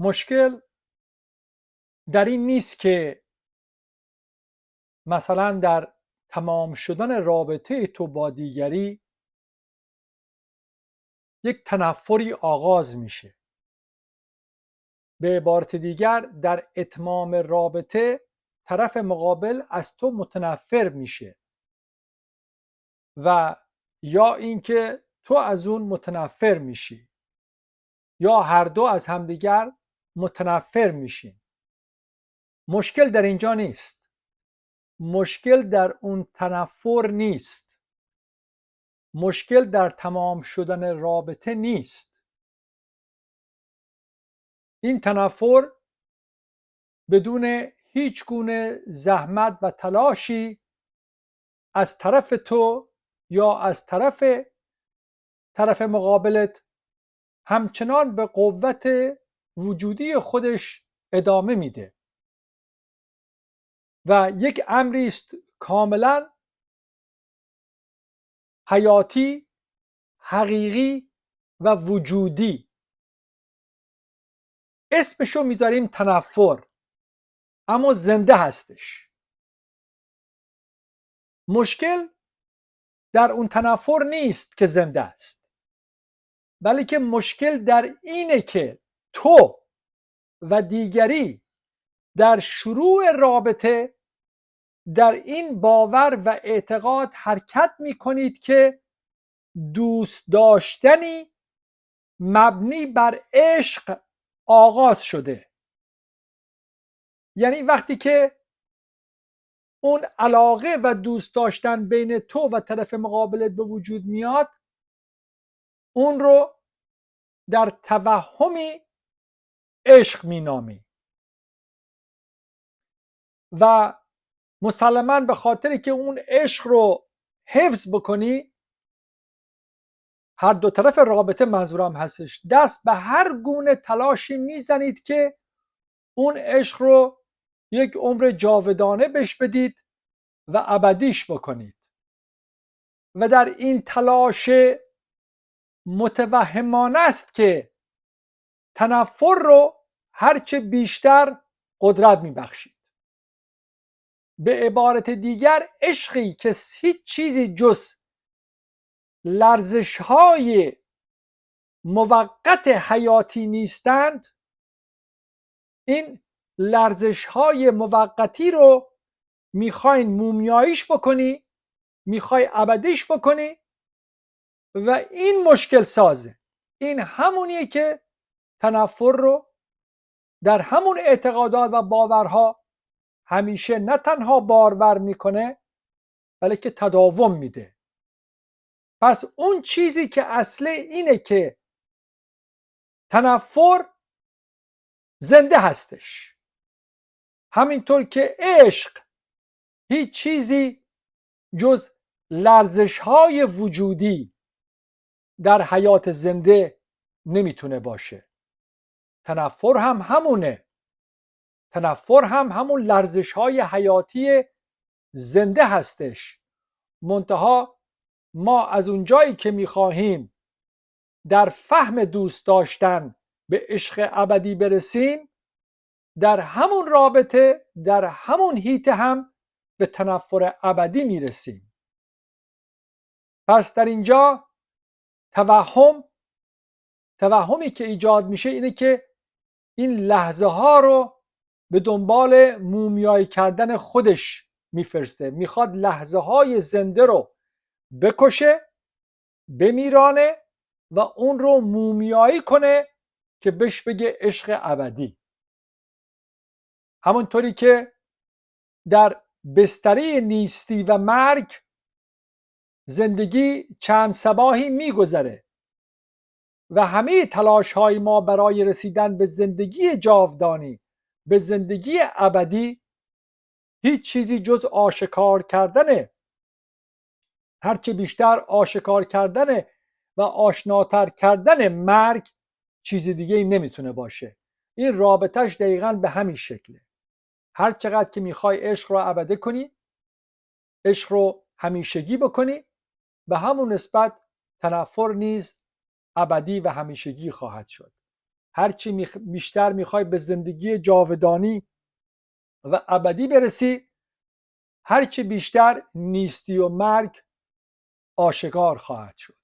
مشکل در این نیست که مثلا در تمام شدن رابطه تو با دیگری یک تنفری آغاز میشه. به عبارت دیگر در اتمام رابطه طرف مقابل از تو متنفر میشه و یا اینکه تو از اون متنفر میشی یا هر دو از همدیگر متنفر میشین. مشکل در اینجا نیست. مشکل در اون تنفر نیست. مشکل در تمام شدن رابطه نیست. این تنفر بدون هیچ گونه زحمت و تلاشی از طرف تو یا از طرف مقابلت همچنان به قوت وجودی خودش ادامه میده و یک امری است کاملا حیاتی، حقیقی و وجودی. اسمشو میذاریم تنفر، اما زنده هستش. مشکل در اون تنفر نیست که زنده است، بلکه مشکل در اینه که تو و دیگری در شروع رابطه در این باور و اعتقاد حرکت میکنید که دوست داشتنی مبنی بر عشق آغاز شده. یعنی وقتی که اون علاقه و دوست داشتن بین تو و طرف مقابلت به وجود میاد، اون رو در توهمی عشق مینامی و مسلماً به خاطر که اون عشق رو حفظ بکنی، هر دو طرف رابطه منظورم هستش، دست به هر گونه تلاشی میزنید که اون عشق رو یک عمر جاودانه بهش بدید و ابدیش بکنید و در این تلاش متوهمانه است که تنفر رو هرچه بیشتر قدرت میبخشید. به عبارت دیگر عشقی که هیچ چیزی جز لرزش‌های موقت حیاتی نیستند، این لرزش‌های موقتی رو میخواین مومیاییش بکنی، میخوای ابدیش بکنی و این مشکل سازه. این همونیه که تنفر رو در همون اعتقادات و باورها همیشه نه تنها بارور میکنه بلکه تداوم میده. پس اون چیزی که اصل اینه که تنفر زنده هستش، همینطور که عشق هیچ چیزی جز لرزش‌های وجودی در حیات زنده نمیتونه باشه. تنفر هم همونه. تنفر هم همون لرزش‌های حیاتی زنده هستش. منتها ما از اونجایی که میخواهیم در فهم دوست داشتن به عشق ابدی برسیم، در همون رابطه، در همون هیت هم به تنفر ابدی میرسیم. پس در اینجا توهمی که ایجاد میشه اینه که این لحظه ها رو به دنبال مومیایی کردن خودش میفرسته. میخواد لحظه های زنده رو بکشه، بمیرانه و اون رو مومیایی کنه که بهش بگه عشق ابدی. همونطوری که در بستری نیستی و مرگ زندگی چند صباحی میگذره و همه تلاش های ما برای رسیدن به زندگی جاودانی، به زندگی ابدی، هیچ چیزی جز آشکار کردن، هرچه بیشتر آشکار کردن و آشناتر کردن مرگ، چیز دیگه ای نمیتونه باشه. این رابطهش دقیقاً به همین شکله. هر چقدر که میخوای عشق رو ابدی کنی، عشق رو همیشگی بکنی، به همون نسبت تنفر نیز ابدی و همیشگی خواهد شد. هرچی بیشتر میخوای به زندگی جاودانی و ابدی برسی، هرچی بیشتر نیستی و مرگ آشکار خواهد شد.